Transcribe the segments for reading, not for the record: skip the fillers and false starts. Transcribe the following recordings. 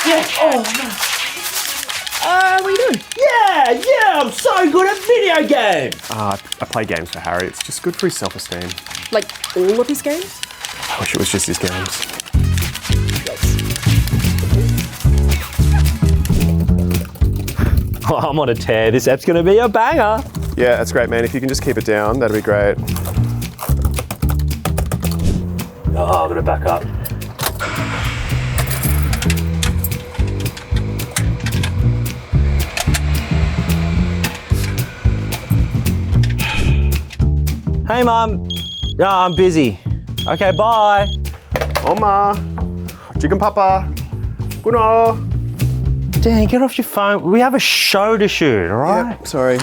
What are you doing? Yeah, I'm so good at video games. I play games for Harry. It's just good for his self-esteem. Like all of his games? I wish it was just his games. Oh, I'm on a tear. This app's gonna be a banger. Yeah, that's great, man. If you can just keep it down, that'd be great. Oh, I'm gonna back up. Hey, Mum. No, I'm busy. Okay, bye. Oma, chicken papa, kuno. Dan, get off your phone. We have a show to shoot, all right? Yep, sorry.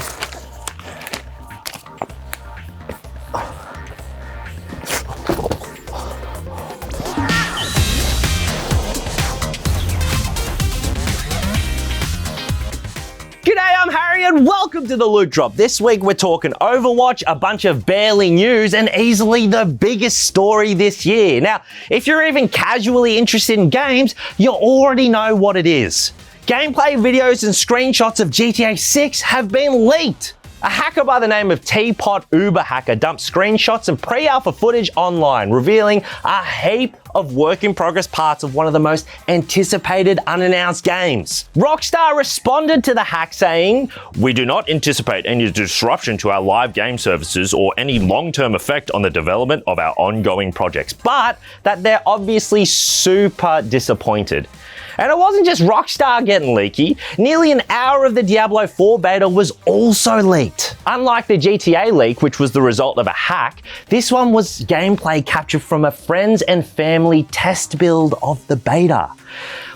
G'day, I'm Harry and welcome to the Loot Drop. This week we're talking Overwatch, a bunch of barely news, and easily the biggest story this year. Now, if you're even casually interested in games, you already know what it is. Gameplay videos and screenshots of GTA 6 have been leaked. A hacker by the name of Teapot Uber Hacker dumped screenshots of pre-alpha footage online, revealing a heap of work-in-progress parts of one of the most anticipated unannounced games. Rockstar responded to the hack saying, "We do not anticipate any disruption to our live game services or any long-term effect on the development of our ongoing projects," but that they're obviously super disappointed. And it wasn't just Rockstar getting leaky. Nearly an hour of the Diablo 4 beta was also leaked. Unlike the GTA leak, which was the result of a hack, this one was gameplay captured from a friends and family test build of the beta.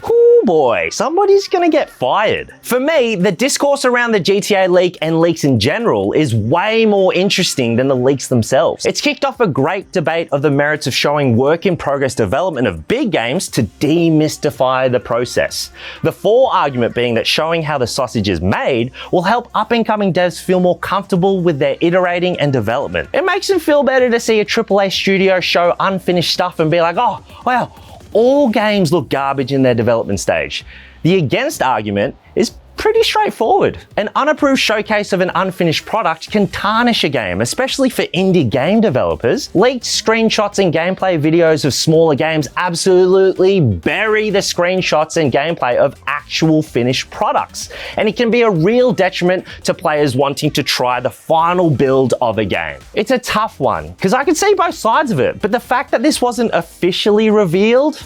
Oh boy, somebody's gonna get fired. For me, the discourse around the GTA leak and leaks in general is way more interesting than the leaks themselves. It's kicked off a great debate of the merits of showing work-in-progress development of big games to demystify the process. The argument being that showing how the sausage is made will help up-and-coming devs feel more comfortable with their iterating and development. It makes them feel better to see a AAA studio show unfinished stuff and be like, oh, wow, all games look garbage in their development stage. The against argument is pretty straightforward. An unapproved showcase of an unfinished product can tarnish a game, especially for indie game developers. Leaked screenshots and gameplay videos of smaller games absolutely bury the screenshots and gameplay of actual finished products. And it can be a real detriment to players wanting to try the final build of a game. It's a tough one, because I can see both sides of it, but the fact that this wasn't officially revealed,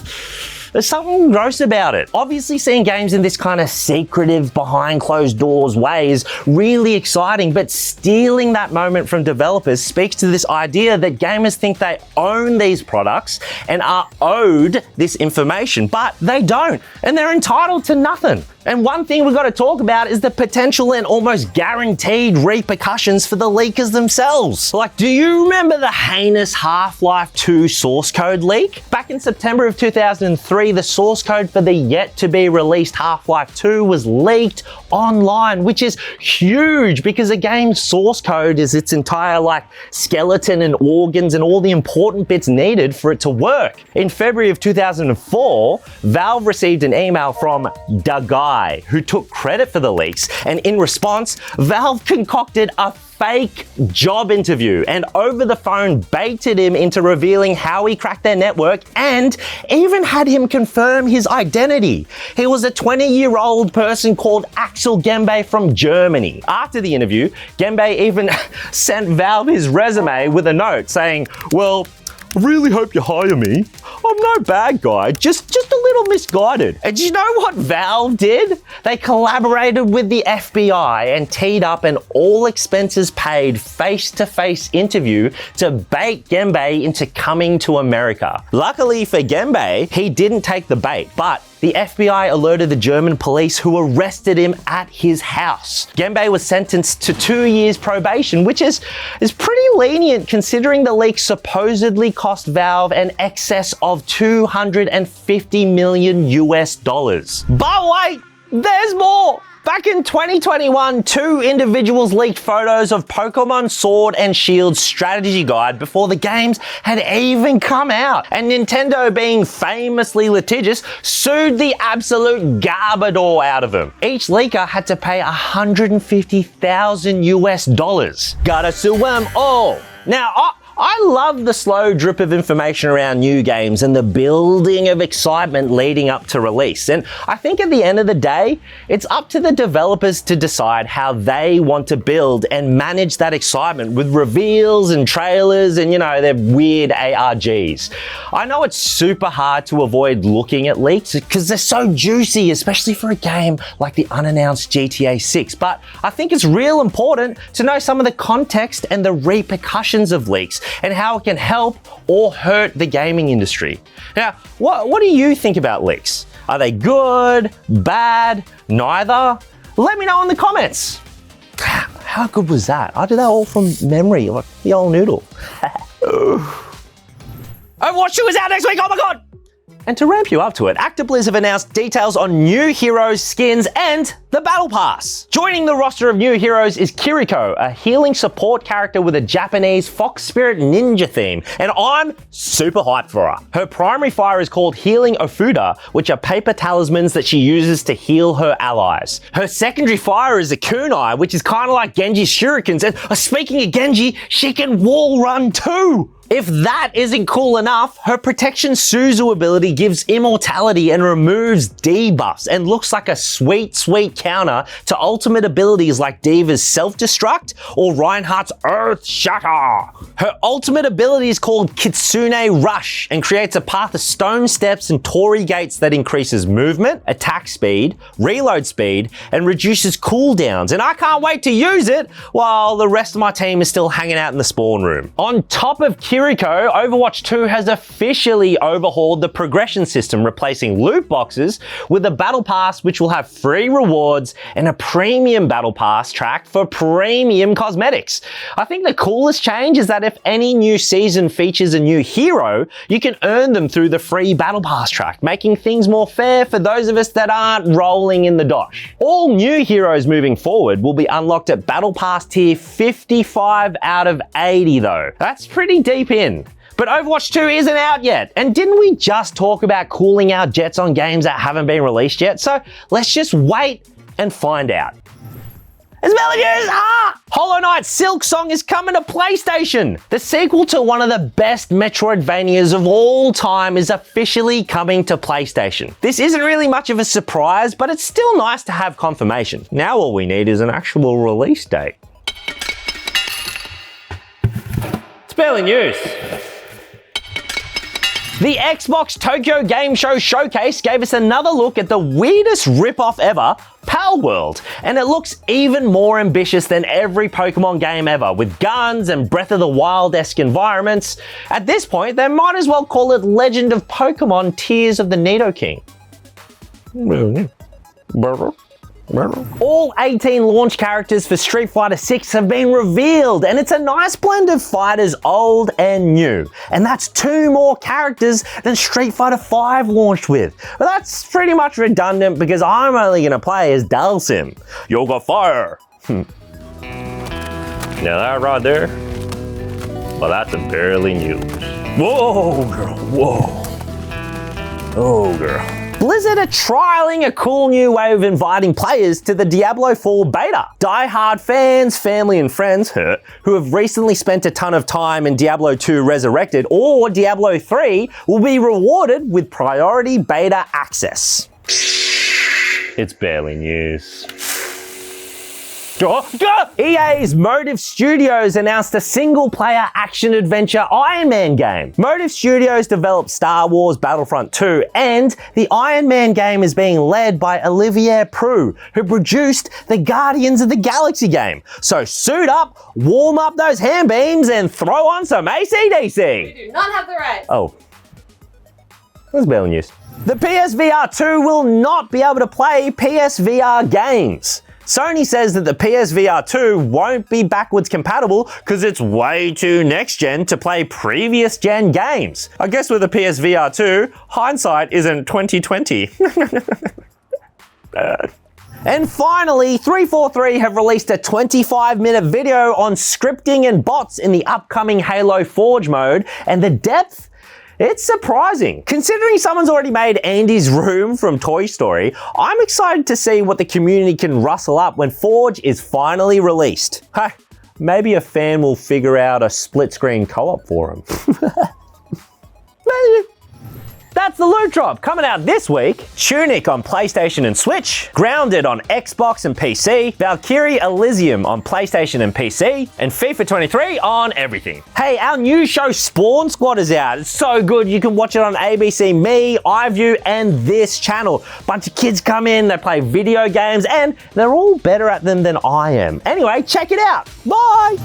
there's something gross about it. Obviously, seeing games in this kind of secretive, behind closed doors way is really exciting, but stealing that moment from developers speaks to this idea that gamers think they own these products and are owed this information, but they don't, and they're entitled to nothing. And one thing we've got to talk about is the potential and almost guaranteed repercussions for the leakers themselves. Like, do you remember the heinous Half-Life 2 source code leak? Back in September of 2003, the source code for the yet-to-be-released Half-Life 2 was leaked online, which is huge because a game's source code is its entire skeleton and organs and all the important bits needed for it to work. In February of 2004, Valve received an email from the guy who took credit for the leaks, and in response, Valve concocted a fake job interview and over the phone baited him into revealing how he cracked their network and even had him confirm his identity. He was a 20-year-old person called Axel Gembe from Germany. After the interview, Gembe even sent Valve his resume with a note saying, "Well, I really hope you hire me. I'm no bad guy, just a little misguided." And do you know what Valve did? They collaborated with the FBI and teed up an all expenses paid face-to-face interview to bait Gembe into coming to America. Luckily for Gembe, he didn't take the bait, but the FBI alerted the German police who arrested him at his house. Gembe was sentenced to 2 years probation, which is pretty lenient considering the leak supposedly cost Valve an excess of $250 million US. But wait, there's more! Back in 2021, two individuals leaked photos of Pokemon Sword and Shield's strategy guide before the games had even come out. And Nintendo, being famously litigious, sued the absolute garbador out of them. Each leaker had to pay $150,000 US. Gotta sue them all. Now, I love the slow drip of information around new games and the building of excitement leading up to release. And I think at the end of the day, it's up to the developers to decide how they want to build and manage that excitement with reveals and trailers and, you know, their weird ARGs. I know it's super hard to avoid looking at leaks because they're so juicy, especially for a game like the unannounced GTA 6. But I think it's real important to know some of the context and the repercussions of leaks and how it can help or hurt the gaming industry. Now, what do you think about leaks? Are they good, bad, neither? Let me know in the comments. How good was that? I did that all from memory, like the old noodle. Overwatch 2 is out next week, oh my god! And to ramp you up to it, ActiBliz have announced details on new heroes, skins, and the Battle Pass. Joining the roster of new heroes is Kiriko, a healing support character with a Japanese fox spirit ninja theme, and I'm super hyped for her. Her primary fire is called Healing Ofuda, which are paper talismans that she uses to heal her allies. Her secondary fire is a kunai, which is kind of like Genji's shurikens, and speaking of Genji, she can wall run too! If that isn't cool enough, her Protection Suzu ability gives immortality and removes debuffs and looks like a sweet, sweet counter to ultimate abilities like Diva's Self-Destruct or Reinhardt's Earth Shatter. Her ultimate ability is called Kitsune Rush and creates a path of stone steps and torii gates that increases movement, attack speed, reload speed, and reduces cooldowns. And I can't wait to use it while the rest of my team is still hanging out in the spawn room. On top of Kiriko, Overwatch 2 has officially overhauled the progression system, replacing loot boxes with a battle pass which will have free rewards and a premium battle pass track for premium cosmetics. I think the coolest change is that if any new season features a new hero, you can earn them through the free battle pass track, making things more fair for those of us that aren't rolling in the dosh. All new heroes moving forward will be unlocked at battle pass tier 55 out of 80 though. That's pretty deep in. But Overwatch 2 isn't out yet, and didn't we just talk about cooling out jets on games that haven't been released yet? So let's just wait and find out. It's Melodies! Hollow Knight Silk Song is coming to PlayStation! The sequel to one of the best Metroidvanias of all time is officially coming to PlayStation. This isn't really much of a surprise, but it's still nice to have confirmation. Now all we need is an actual release date. It's barely news. The Xbox Tokyo Game Show Showcase gave us another look at the weirdest ripoff ever, Pal World, and it looks even more ambitious than every Pokemon game ever, with guns and Breath of the Wild-esque environments. At this point, they might as well call it Legend of Pokemon Tears of the Nidoking. All 18 launch characters for Street Fighter 6 have been revealed, and it's a nice blend of fighters old and new. And that's 2 more characters than Street Fighter 5 launched with. But that's pretty much redundant because I'm only going to play as Dalsim. Yoga Fire. Now that right there, well, that's a barely news. Whoa, girl, whoa. Oh, girl. Blizzard are trialing a cool new way of inviting players to the Diablo 4 beta. Die-hard fans, family and friends who have recently spent a ton of time in Diablo 2 Resurrected or Diablo 3 will be rewarded with priority beta access. It's barely news. EA's Motive Studios announced a single-player action-adventure Iron Man game. Motive Studios developed Star Wars Battlefront 2, and the Iron Man game is being led by Olivier Preux, who produced the Guardians of the Galaxy game. So suit up, warm up those hand beams, and throw on some AC/DC. We do not have the right. Oh. That's barely news. The PSVR 2 will not be able to play PSVR games. Sony says that the PSVR 2 won't be backwards compatible because it's way too next gen to play previous gen games. I guess with the PSVR 2, hindsight isn't 2020. And finally, 343 have released a 25-minute video on scripting and bots in the upcoming Halo Forge mode, and the depth, it's surprising. Considering someone's already made Andy's room from Toy Story, I'm excited to see what the community can rustle up when Forge is finally released. Hey, maybe a fan will figure out a split-screen co-op for him. Maybe. That's the Loot Drop coming out this week. Tunic on PlayStation and Switch, Grounded on Xbox and PC, Valkyrie Elysium on PlayStation and PC, and FIFA 23 on everything. Hey, our new show Spawn Squad is out. It's so good. You can watch it on ABC Me, iView, and this channel. Bunch of kids come in, they play video games, and they're all better at them than I am. Anyway, check it out. Bye!